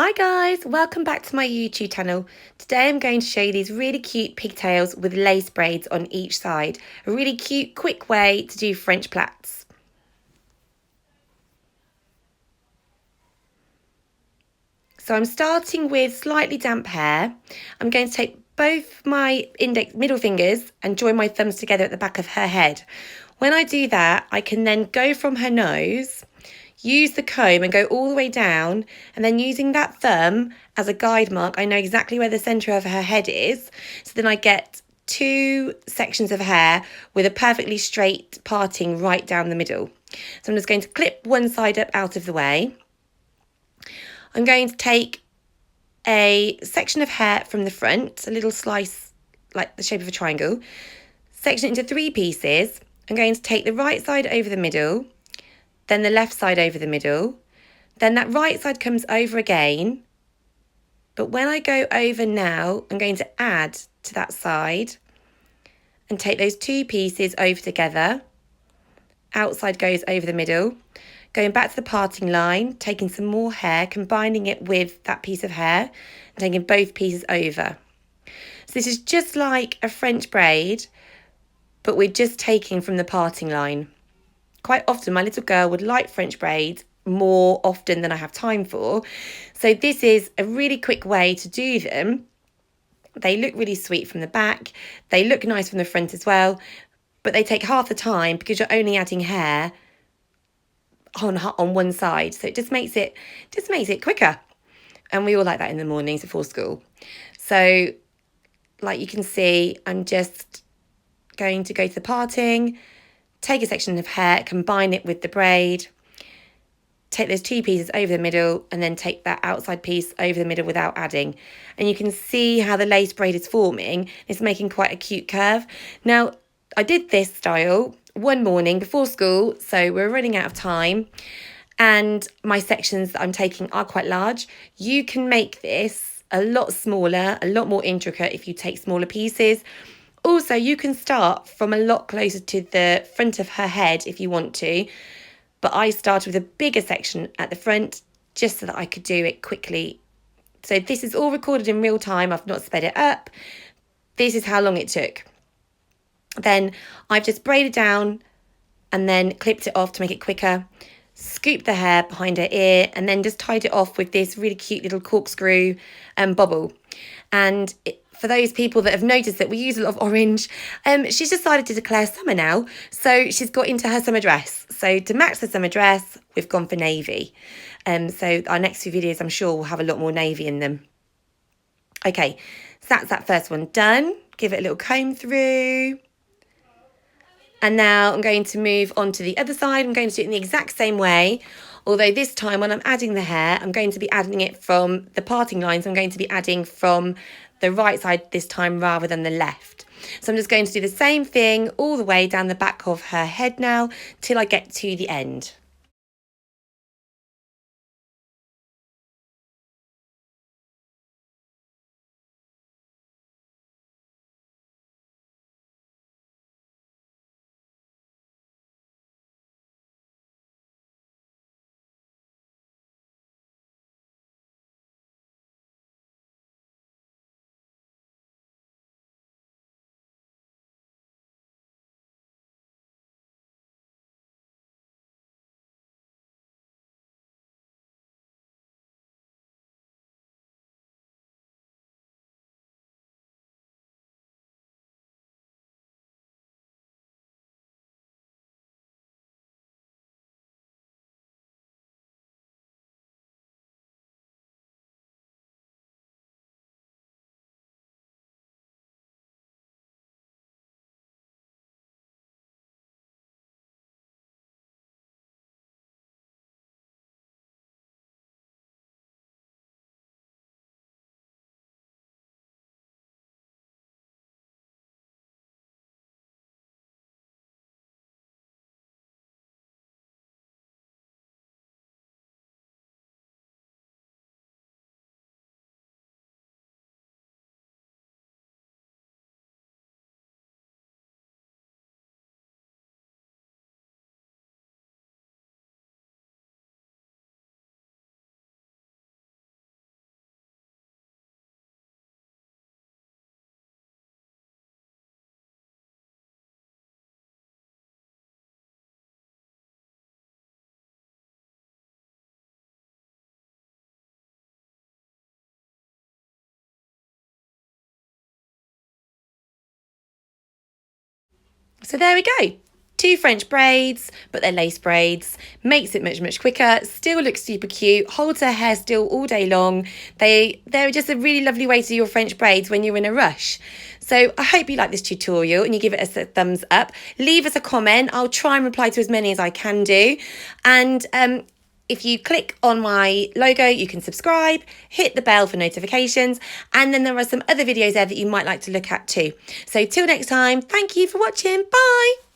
Hi guys, welcome back to my YouTube channel. Today I'm going to show you these really cute pigtails with lace braids on each side. A really cute, quick way to do French plaits. So I'm starting with slightly damp hair. I'm going to take both my middle fingers and join my thumbs together at the back of her head. When I do that, I can then go from her nose, use the comb and go all the way down, and then using that thumb as a guide mark, I know exactly where the centre of her head is. So then I get two sections of hair with a perfectly straight parting right down the middle. So I'm just going to clip one side up out of the way. I'm going to take a section of hair from the front, a little slice like the shape of a triangle, section it into three pieces. I'm going to take the right side over the middle, then the left side over the middle, then that right side comes over again. But when I go over now, I'm going to add to that side and take those two pieces over together. Outside goes over the middle, going back to the parting line, taking some more hair, combining it with that piece of hair, and taking both pieces over. So this is just like a French braid, but we're just taking from the parting line. Quite often my little girl would like French braids more often than I have time for. So this is a really quick way to do them. They look really sweet from the back. They look nice from the front as well, but they take half the time because you're only adding hair on one side. So it just makes it quicker. And we all like that in the mornings before school. So like you can see, I'm just going to go to the parting, take a section of hair, combine it with the braid, take those two pieces over the middle, and then take that outside piece over the middle without adding. And you can see how the lace braid is forming. It's making quite a cute curve. Now, I did this style one morning before school, so we're running out of time, and my sections that I'm taking are quite large. You can make this a lot smaller, a lot more intricate if you take smaller pieces. Also, you can start from a lot closer to the front of her head if you want to, but I started with a bigger section at the front just so that I could do it quickly. So this is all recorded in real time. I've not sped it up. This is how long it took. Then I've just braided down and then clipped it off to make it quicker, scooped the hair behind her ear, and then just tied it off with this really cute little corkscrew bobble. And for those people that have noticed that we use a lot of orange, she's decided to declare summer now. So she's got into her summer dress. So to match the summer dress, we've gone for navy. So our next few videos, I'm sure, will have a lot more navy in them. Okay, so that's that first one done. Give it a little comb through. And now I'm going to move on to the other side. I'm going to do it in the exact same way. Although this time when I'm adding the hair, I'm going to be adding it from the parting lines. I'm going to be adding from the right side this time rather than the left. So I'm just going to do the same thing all the way down the back of her head now till I get to the end. So there we go. 2 French braids, but they're lace braids. Makes it much, much quicker. Still looks super cute. Holds her hair still all day long. They're just a really lovely way to do your French braids when you're in a rush. So I hope you like this tutorial and you give it a thumbs up. Leave us a comment. I'll try and reply to as many as I can do. And if you click on my logo, you can subscribe, hit the bell for notifications, and then there are some other videos there that you might like to look at too. So till next time, thank you for watching. Bye.